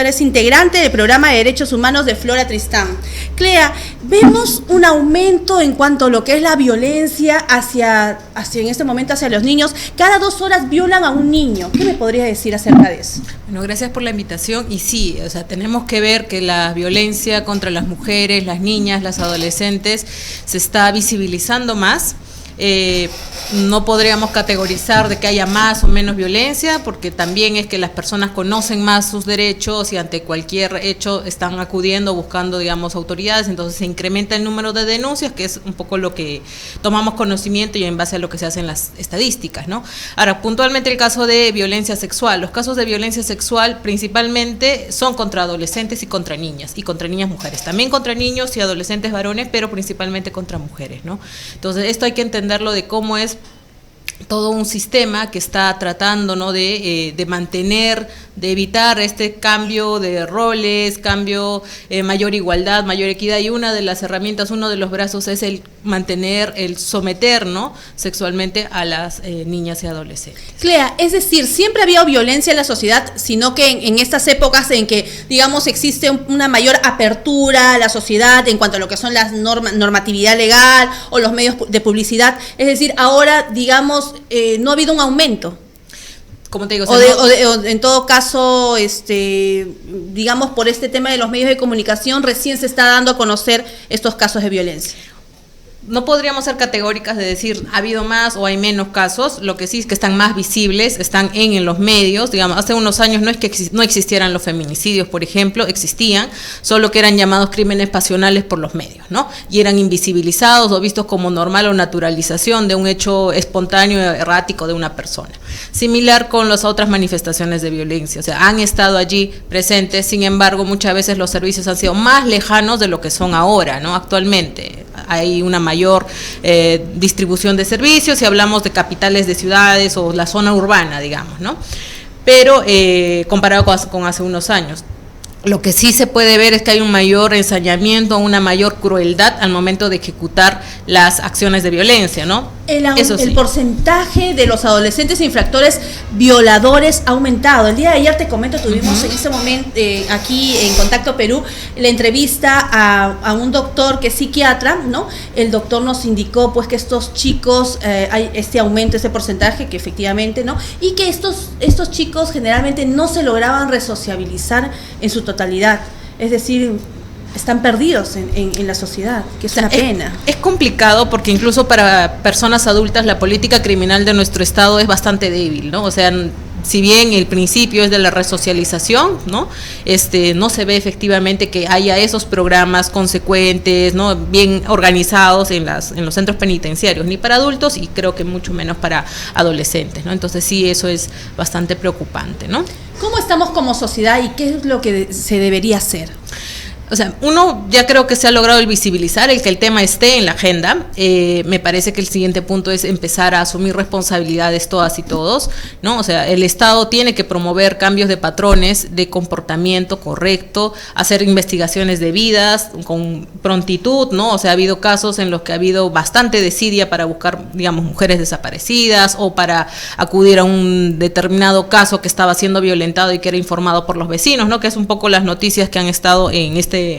Es integrante del programa de Derechos Humanos de Flora Tristán. Clea, vemos un aumento en cuanto a lo que es la violencia hacia en este momento hacia los niños. Cada 2 horas violan a un niño. ¿Qué me podrías decir acerca de eso? Bueno, gracias por la invitación. Y sí, tenemos que ver que la violencia contra las mujeres, las niñas, las adolescentes se está visibilizando más. No podríamos categorizar de que haya más o menos violencia, porque también es que las personas conocen más sus derechos y ante cualquier hecho están acudiendo, buscando, autoridades, entonces se incrementa el número de denuncias, que es un poco lo que tomamos conocimiento y en base a lo que se hacen las estadísticas, ¿no? Ahora, puntualmente el caso de violencia sexual. Los casos de violencia sexual principalmente son contra adolescentes y contra niñas mujeres, también contra niños y adolescentes varones, pero principalmente contra mujeres, ¿no? Entonces, esto hay que entenderlo de cómo es todo un sistema que está tratando, ¿no?, de mantener, de evitar este cambio de roles, mayor igualdad, mayor equidad, y una de las herramientas, uno de los brazos es el mantener, el someter, ¿no?, sexualmente a las niñas y adolescentes. Clea, es decir, siempre ha habido violencia en la sociedad, sino que en estas épocas en que, existe una mayor apertura a la sociedad en cuanto a lo que son las normatividad legal o los medios de publicidad, es decir, ahora, no ha habido un aumento. Como te digo, o en todo caso, por este tema de los medios de comunicación, recién se está dando a conocer estos casos de violencia. No podríamos ser categóricas de decir ha habido más o hay menos casos. Lo que sí es que están más visibles, están en los medios. Hace unos años no es que no existieran los feminicidios, por ejemplo, existían, solo que eran llamados crímenes pasionales por los medios, ¿no? Y eran invisibilizados o vistos como normal o naturalización de un hecho espontáneo, errático de una persona. Similar con las otras manifestaciones de violencia, han estado allí presentes, sin embargo, muchas veces los servicios han sido más lejanos de lo que son ahora, ¿no? Actualmente hay una mayor distribución de servicios, si hablamos de capitales de ciudades o la zona urbana, ¿no? Pero comparado con hace unos años. Lo que sí se puede ver es que hay un mayor ensañamiento, una mayor crueldad al momento de ejecutar las acciones de violencia, ¿no? El porcentaje de los adolescentes infractores violadores ha aumentado. El día de ayer, te comento, tuvimos en ese momento aquí en Contacto Perú la entrevista a un doctor que es psiquiatra, ¿no? El doctor nos indicó pues que estos chicos, hay este aumento, ese porcentaje que efectivamente, ¿no? Y que estos chicos generalmente no se lograban resociabilizar en su totalidad, es decir, están perdidos en la sociedad, que es una pena. Es complicado porque incluso para personas adultas la política criminal de nuestro estado es bastante débil, ¿no? Si bien el principio es de la resocialización, ¿no? No se ve efectivamente que haya esos programas consecuentes, ¿no?, bien organizados en los centros penitenciarios, ni para adultos y creo que mucho menos para adolescentes, ¿no? Entonces sí, eso es bastante preocupante, ¿no? ¿Cómo estamos como sociedad y qué es lo que se debería hacer? Uno ya creo que se ha logrado el visibilizar, el que el tema esté en la agenda. Me parece que el siguiente punto es empezar a asumir responsabilidades todas y todos, ¿no? El Estado tiene que promover cambios de patrones de comportamiento correcto, hacer investigaciones debidas con prontitud, ¿no? Ha habido casos en los que ha habido bastante desidia para buscar, mujeres desaparecidas o para acudir a un determinado caso que estaba siendo violentado y que era informado por los vecinos, ¿no? Que es un poco las noticias que han estado en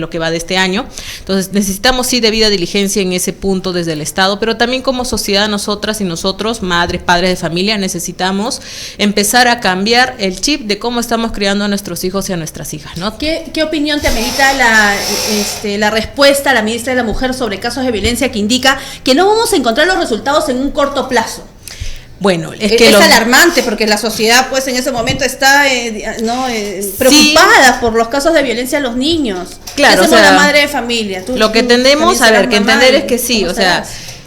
lo que va de este año. Entonces necesitamos sí debida diligencia en ese punto desde el Estado, pero también como sociedad nosotras y nosotros, madres, padres de familia, necesitamos empezar a cambiar el chip de cómo estamos criando a nuestros hijos y a nuestras hijas, ¿no? ¿Qué opinión te amerita la respuesta a la ministra de la Mujer sobre casos de violencia que indica que no vamos a encontrar los resultados en un corto plazo? Bueno, es alarmante porque la sociedad pues en ese momento está preocupada por los casos de violencia a los niños. Claro, la madre de familia. Lo que tendemos que entender es que sí,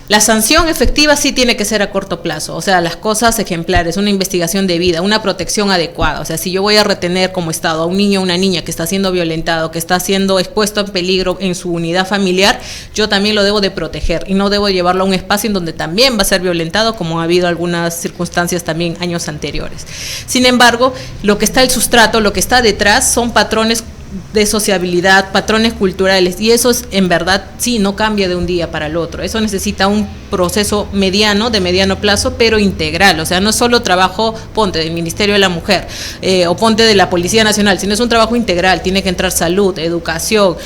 la sanción efectiva sí tiene que ser a corto plazo, las cosas ejemplares, una investigación debida, una protección adecuada. Si yo voy a retener como Estado a un niño o una niña que está siendo violentado, que está siendo expuesto en peligro en su unidad familiar, yo también lo debo de proteger y no debo llevarlo a un espacio en donde también va a ser violentado, como ha habido algunas circunstancias también años anteriores. Sin embargo, lo que está el sustrato, lo que está detrás son patrones de sociabilidad, patrones culturales, y eso es en verdad, sí, no cambia de un día para el otro. Eso necesita un proceso de mediano plazo, pero integral. O sea, no es solo trabajo, ponte, del Ministerio de la Mujer o ponte de la Policía Nacional, sino es un trabajo integral. Tiene que entrar salud, educación,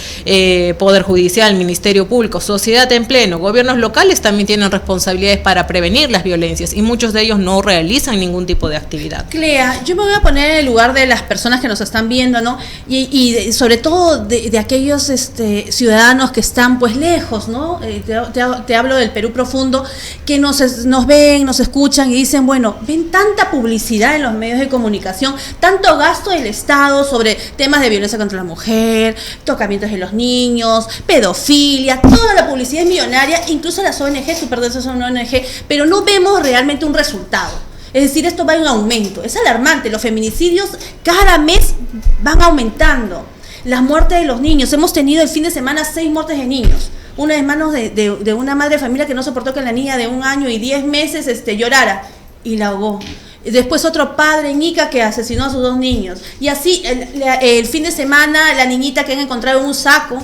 Poder Judicial, Ministerio Público, sociedad en pleno, gobiernos locales también tienen responsabilidades para prevenir las violencias y muchos de ellos no realizan ningún tipo de actividad. Clea, yo me voy a poner en el lugar de las personas que nos están viendo, ¿no? Y sobre todo de aquellos ciudadanos que están pues lejos, ¿no? Te hablo del Perú profundo, que nos ven, nos escuchan y dicen, bueno, ven tanta publicidad en los medios de comunicación, tanto gasto del Estado sobre temas de violencia contra la mujer, tocamientos de los niños, pedofilia, toda la publicidad es millonaria, incluso las ONG, tú perteneces a una ONG, pero no vemos realmente un resultado. Es decir, esto va en aumento, es alarmante, los feminicidios cada mes van aumentando, las muertes de los niños, hemos tenido el fin de semana 6 muertes de niños, una de manos de una madre de familia que no soportó que la niña de 1 año y 10 meses llorara y la ahogó. Después otro padre en Ica que asesinó a sus 2 niños. Y así el fin de semana la niñita que han encontrado en un saco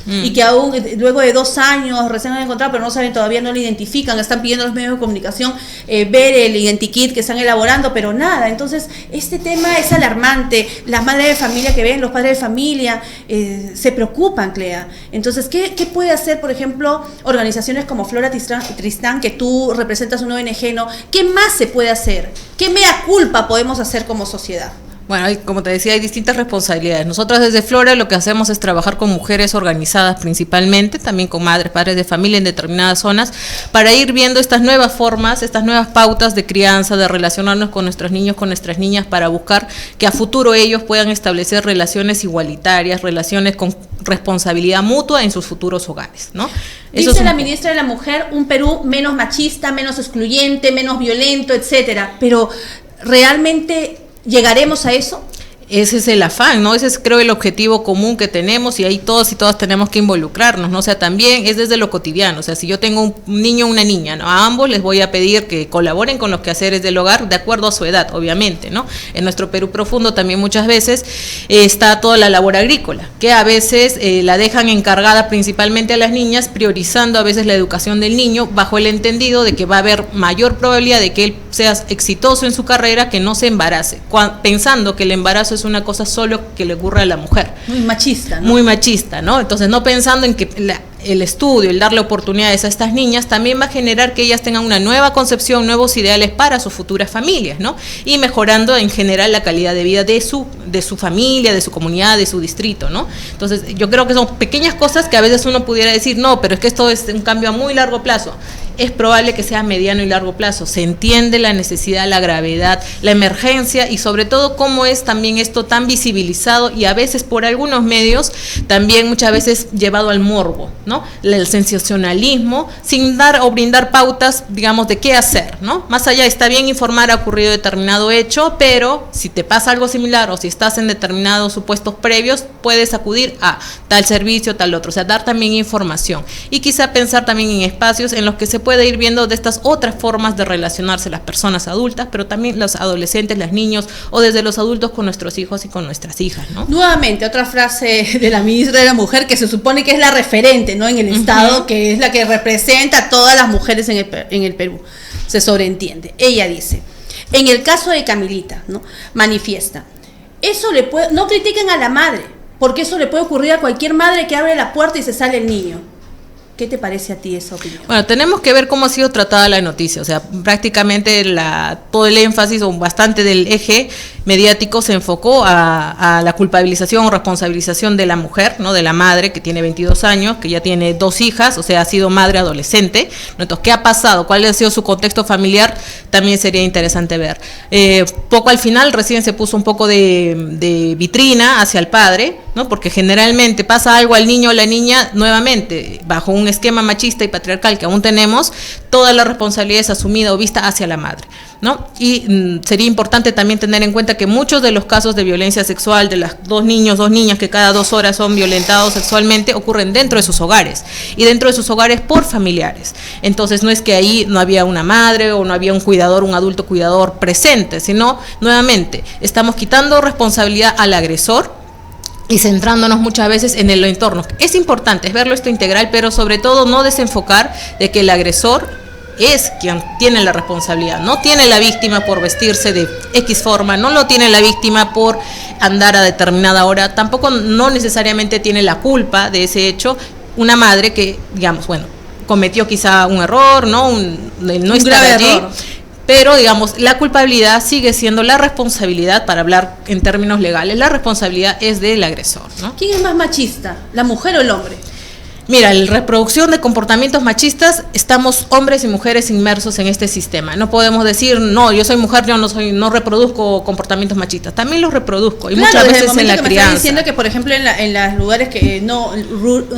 y que aún luego de 2 años recién han encontrado, pero no saben, todavía no lo identifican, están pidiendo a los medios de comunicación ver el identikit que están elaborando, pero nada. Entonces este tema es alarmante, las madres de familia que ven, los padres de familia se preocupan, Clea. Entonces, ¿qué puede hacer, por ejemplo, organizaciones como Flora Tristán, que tú representas una ONG, ¿no? ¿Qué más se puede hacer? ¿Qué mea culpa podemos hacer como sociedad? Bueno, como te decía, hay distintas responsabilidades. Nosotros desde Flora lo que hacemos es trabajar con mujeres organizadas principalmente, también con madres, padres de familia en determinadas zonas, para ir viendo estas nuevas formas, estas nuevas pautas de crianza, de relacionarnos con nuestros niños, con nuestras niñas, para buscar que a futuro ellos puedan establecer relaciones igualitarias, relaciones con responsabilidad mutua en sus futuros hogares, ¿no? Eso dice la ministra de la Mujer, un Perú menos machista, menos excluyente, menos violento, etcétera, pero ¿realmente llegaremos a eso? Ese es el afán, ¿no? Ese es, creo, el objetivo común que tenemos y ahí todos y todas tenemos que involucrarnos, ¿no? O sea, también es desde lo cotidiano. O sea, si yo tengo un niño o una niña, ¿no? A ambos les voy a pedir que colaboren con los quehaceres del hogar de acuerdo a su edad, obviamente, ¿no? En nuestro Perú profundo también muchas veces está toda la labor agrícola, que a veces la dejan encargada principalmente a las niñas, priorizando a veces la educación del niño bajo el entendido de que va a haber mayor probabilidad de que él sea exitoso en su carrera, que no se embarace, pensando que el embarazo es una cosa solo que le ocurre a la mujer. Muy machista, ¿no? Muy machista, ¿no? Entonces, no pensando en que el estudio, el darle oportunidades a estas niñas, también va a generar que ellas tengan una nueva concepción, nuevos ideales para sus futuras familias, ¿no? Y mejorando en general la calidad de vida de su familia, de su comunidad, de su distrito, ¿no? Entonces, yo creo que son pequeñas cosas que a veces uno pudiera decir, no, pero es que esto es un cambio a muy largo plazo. Es probable que sea a mediano y largo plazo. Se entiende la necesidad, la gravedad, la emergencia y sobre todo cómo es también esto tan visibilizado y a veces por algunos medios también muchas veces llevado al morbo, ¿no? El sensacionalismo sin dar o brindar pautas, digamos, de qué hacer, ¿no? Más allá, está bien informar, ha ocurrido determinado hecho, pero si te pasa algo similar o si estás en determinados supuestos previos, puedes acudir a tal servicio, tal otro. O sea, dar también información y quizá pensar también en espacios en los que se puede ir viendo de estas otras formas de relacionarse las personas adultas, pero también los adolescentes, los niños o desde los adultos con nuestros hijos y con nuestras hijas, ¿no? Nuevamente, otra frase de la ministra de la Mujer que se supone que es la referente, ¿no? En el Estado, que es la que representa a todas las mujeres en el Perú. Se sobreentiende. Ella dice, en el caso de Camilita, ¿no? Manifiesta, no critiquen a la madre, porque eso le puede ocurrir a cualquier madre que abre la puerta y se sale el niño. ¿Qué te parece a ti esa opinión? Bueno, tenemos que ver cómo ha sido tratada la noticia. O sea, prácticamente todo el énfasis o bastante del eje mediático se enfocó a la culpabilización o responsabilización de la mujer, ¿no? De la madre que tiene 22 años, que ya tiene 2 hijas, o sea, ha sido madre adolescente, ¿no? Entonces, ¿qué ha pasado? ¿Cuál ha sido su contexto familiar? También sería interesante ver. Poco al final recién se puso un poco de vitrina hacia el padre, ¿no? Porque generalmente pasa algo al niño o la niña, nuevamente, bajo un esquema machista y patriarcal que aún tenemos, toda la responsabilidad es asumida o vista hacia la madre, ¿no? Y sería importante también tener en cuenta que muchos de los casos de violencia sexual de las 2 niños, 2 niñas que cada 2 horas son violentados sexualmente ocurren dentro de sus hogares y dentro de sus hogares por familiares. Entonces no es que ahí no había una madre o no había un cuidador, un adulto cuidador presente, sino nuevamente estamos quitando responsabilidad al agresor y centrándonos muchas veces en el entorno. Es importante, es verlo esto integral, pero sobre todo no desenfocar de que el agresor es quien tiene la responsabilidad. No tiene la víctima por vestirse de X forma, no lo tiene la víctima por andar a determinada hora, tampoco no necesariamente tiene la culpa de ese hecho una madre que, digamos, bueno, cometió quizá un error, ¿no? No estar allí. Error. Pero, digamos, la culpabilidad sigue siendo la responsabilidad, para hablar en términos legales, la responsabilidad es del agresor, ¿no? ¿Quién es más machista, la mujer o el hombre? Mira, la reproducción de comportamientos machistas, estamos hombres y mujeres inmersos en este sistema. No podemos decir, no, yo soy mujer, yo no reproduzco comportamientos machistas. También los reproduzco, y claro, muchas veces en la crianza. Me estás diciendo que, por ejemplo, en los lugares que no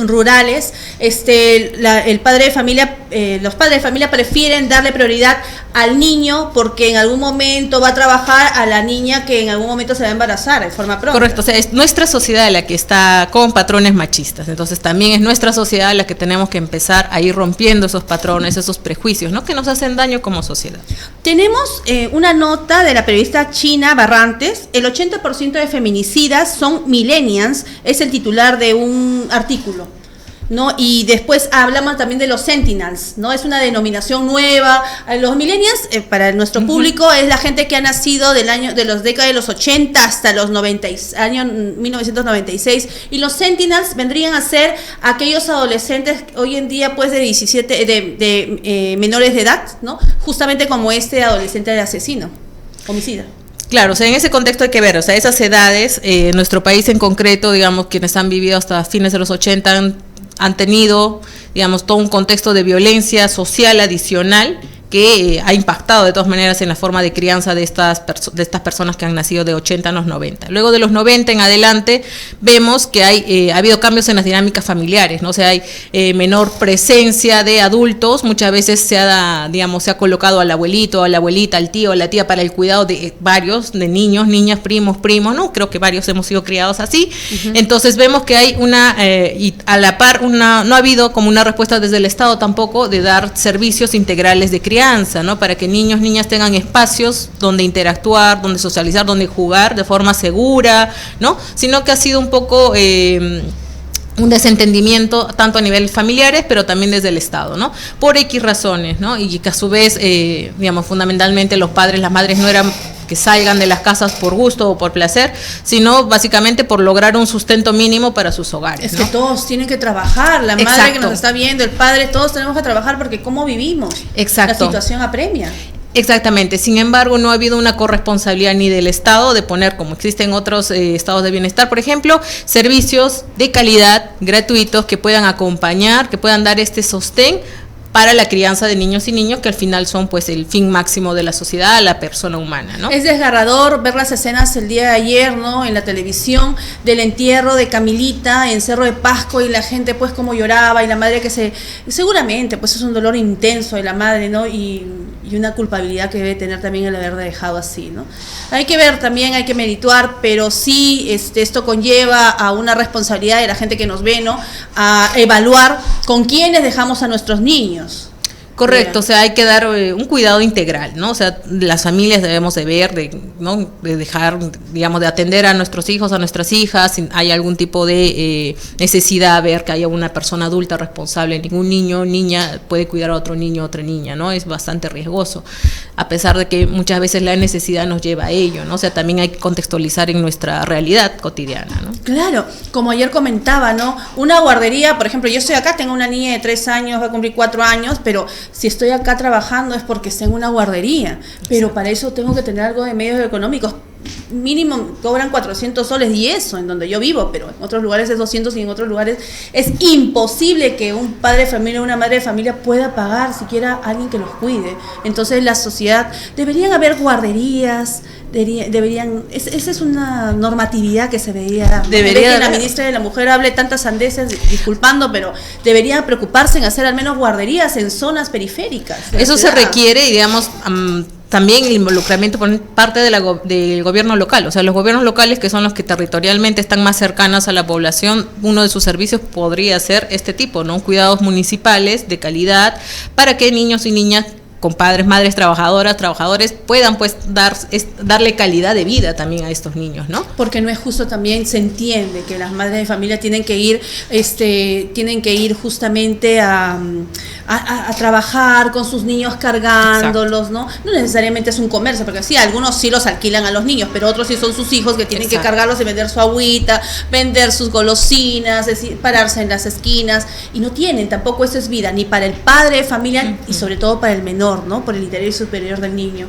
rurales, el padre de familia, los padres de familia prefieren darle prioridad al niño porque en algún momento va a trabajar, a la niña que en algún momento se va a embarazar de forma propia. Correcto, o sea, es nuestra sociedad la que está con patrones machistas. Entonces también es nuestra sociedad la que tenemos que empezar a ir rompiendo esos patrones, esos prejuicios, ¿no? Que nos hacen daño como sociedad. Tenemos una nota de la periodista China Barrantes. El 80% de feminicidas son millennials, es el titular de un artículo, ¿no? Y después hablamos también de los Sentinels, ¿no? Es una denominación nueva. Los millennials, para nuestro público, es la gente que ha nacido de los décadas de los 80 hasta los 90, año 1996. Y los Sentinels vendrían a ser aquellos adolescentes hoy en día, pues, de 17, de menores de edad, ¿no? Justamente como este adolescente de asesino, homicida. Claro, o sea, en ese contexto hay que ver, o sea, esas edades, nuestro país en concreto, digamos, quienes han vivido hasta fines de los 80 han tenido, digamos, todo un contexto de violencia social adicional que ha impactado de todas maneras en la forma de crianza de estas personas que han nacido de 80 a los 90. Luego de los 90 en adelante vemos que ha habido cambios en las dinámicas familiares, ¿no? O sea, hay menor presencia de adultos, muchas veces se ha colocado al abuelito, a la abuelita, al tío, a la tía para el cuidado de varios, de niños, niñas, primos, ¿no? Creo que varios hemos sido criados así. Entonces vemos que hay y a la par no ha habido como una respuesta desde el Estado tampoco de dar servicios integrales de crianza, ¿no? Para que niños, niñas tengan espacios donde interactuar, donde socializar, donde jugar de forma segura, ¿no? Sino que ha sido un poco un desentendimiento tanto a nivel familiares, pero también desde el Estado, ¿no? Por X razones, ¿no? Y que a su vez, fundamentalmente los padres, las madres no eran que salgan de las casas por gusto o por placer, sino básicamente por lograr un sustento mínimo para sus hogares. Es que todos tienen que trabajar, la madre que nos está viendo, el padre, todos tenemos que trabajar porque ¿cómo vivimos? Exacto. La situación apremia. Exactamente, sin embargo no ha habido una corresponsabilidad ni del Estado de poner, como existen otros estados de bienestar, por ejemplo, servicios de calidad gratuitos que puedan acompañar, que puedan dar este sostén para la crianza de niños y niñas, que al final son pues el fin máximo de la sociedad, la persona humana, ¿no? Es desgarrador ver las escenas el día de ayer, ¿no? En la televisión, del entierro de Camilita en Cerro de Pasco, y la gente pues como lloraba, y la madre seguramente pues es un dolor intenso de la madre, ¿no? Y una culpabilidad que debe tener también el haberla dejado así, ¿no? Hay que ver también, hay que medituar, pero sí esto conlleva a una responsabilidad de la gente que nos ve, ¿no? A evaluar con quiénes dejamos a nuestros niños. Correcto, o sea, hay que dar un cuidado integral, ¿no? O sea, las familias debemos de ver, ¿no? De dejar, digamos, de atender a nuestros hijos, a nuestras hijas, si hay algún tipo de necesidad, ver que haya una persona adulta responsable. Ningún niño, niña puede cuidar a otro niño, otra niña, ¿no? Es bastante riesgoso, a pesar de que muchas veces la necesidad nos lleva a ello, ¿no? O sea, también hay que contextualizar en nuestra realidad cotidiana, ¿no? Claro, como ayer comentaba, ¿no? Una guardería, por ejemplo, yo estoy acá, tengo una niña de 3 años, va a cumplir 4 años, pero si estoy acá trabajando es porque esté en una guardería, pero para eso tengo que tener algo de medios económicos. Mínimo cobran 400 soles y eso en donde yo vivo, pero en otros lugares es 200 y en otros lugares es imposible que un padre de familia o una madre de familia pueda pagar siquiera a alguien que los cuide. Entonces la sociedad, deberían haber guarderías, esa es una normatividad que se debería que la ministra de la Mujer hable tantas sandeces, disculpando, pero debería preocuparse en hacer al menos guarderías en zonas periféricas. Eso se requiere, y digamos, también el involucramiento por parte del gobierno local. O sea, los gobiernos locales, que son los que territorialmente están más cercanos a la población, uno de sus servicios podría ser este tipo, ¿no? Cuidados municipales de calidad para que niños y niñas con padres, madres trabajadoras, trabajadores, puedan pues darle calidad de vida también a estos niños, ¿no? Porque no es justo, también se entiende que las madres de familia tienen que ir justamente a trabajar con sus niños cargándolos, ¿no? No necesariamente es un comercio, porque sí, algunos sí los alquilan a los niños, pero otros sí son sus hijos que tienen que cargarlos y vender su agüita, vender sus golosinas, es decir, pararse en las esquinas, y no tienen, tampoco eso es vida, ni para el padre de familia y sobre todo para el menor, ¿no? Por el interés superior del niño.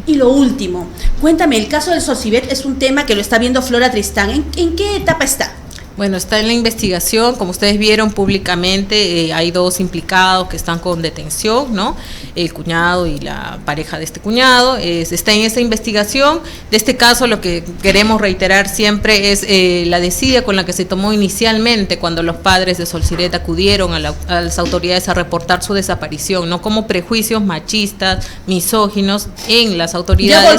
Y lo último, cuéntame, el caso del Solcibet es un tema que lo está viendo Flora Tristán. ¿En qué etapa está? Bueno, está en la investigación, como ustedes vieron públicamente, hay 2 implicados que están con detención, ¿no? El cuñado y la pareja de este cuñado, está en esa investigación. De este caso, lo que queremos reiterar siempre es la desidia con la que se tomó inicialmente cuando los padres de Solcibet acudieron a las autoridades a reportar su desaparición, ¿no? Como prejuicios machistas, misóginos en las autoridades.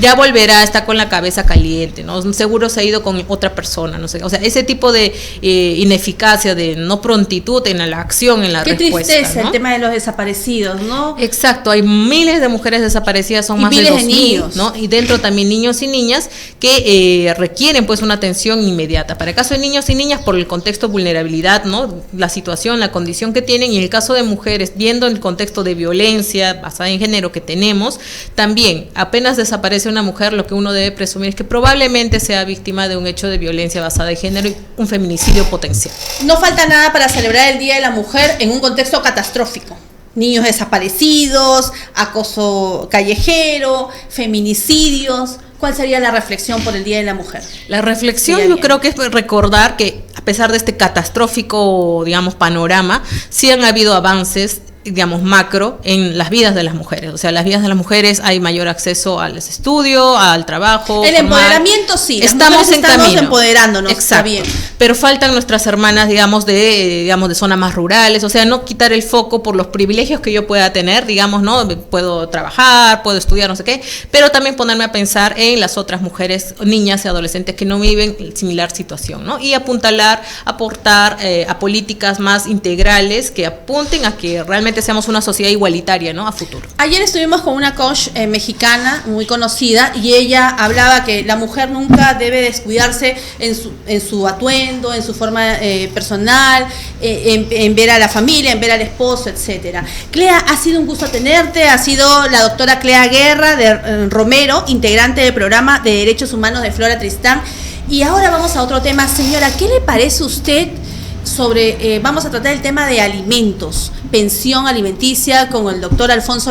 Ya volverá, está con la cabeza caliente, ¿no? Seguro se ha ido con otra persona, no sé, o sea, ese tipo de ineficacia, de no prontitud en la acción, en la respuesta. Qué tristeza, ¿no? El tema de los desaparecidos, ¿no? Exacto, hay miles de mujeres desaparecidas, son más de 2.000, ¿no? Y dentro también niños y niñas que requieren pues una atención inmediata. Para el caso de niños y niñas, por el contexto de vulnerabilidad, ¿no? La situación, la condición que tienen, y en el caso de mujeres, viendo el contexto de violencia basada en género que tenemos, también apenas desaparece una mujer, lo que uno debe presumir es que probablemente sea víctima de un hecho de violencia basada en género y un feminicidio potencial. No falta nada para celebrar el Día de la Mujer en un contexto catastrófico. Niños desaparecidos, acoso callejero, feminicidios. ¿Cuál sería la reflexión por el Día de la Mujer? La reflexión yo creo que es recordar que a pesar de este catastrófico, digamos, panorama, sí han habido avances, digamos, macro en las vidas de las mujeres. O sea, las vidas de las mujeres hay mayor acceso al estudio, al trabajo. El empoderamiento sí, estamos en camino, empoderándonos. Exacto. Está bien. Pero faltan nuestras hermanas, digamos, de zonas más rurales. O sea, no quitar el foco por los privilegios que yo pueda tener, digamos, ¿no? Puedo trabajar, puedo estudiar, no sé qué, pero también ponerme a pensar en las otras mujeres, niñas y adolescentes que no viven similar situación, ¿no? Y apuntalar, aportar a políticas más integrales que apunten a que realmente seamos una sociedad igualitaria, ¿no? A futuro. Ayer estuvimos con una coach mexicana muy conocida y ella hablaba que la mujer nunca debe descuidarse en su atuendo, en su forma personal, en ver a la familia, en ver al esposo, etcétera. Clea, ha sido un gusto tenerte. Ha sido la doctora Clea Guerra de Romero, integrante del programa de Derechos Humanos de Flora Tristán. Y ahora vamos a otro tema. Señora, ¿qué le parece a usted sobre, vamos a tratar el tema de alimentos, pensión alimenticia con el doctor Alfonso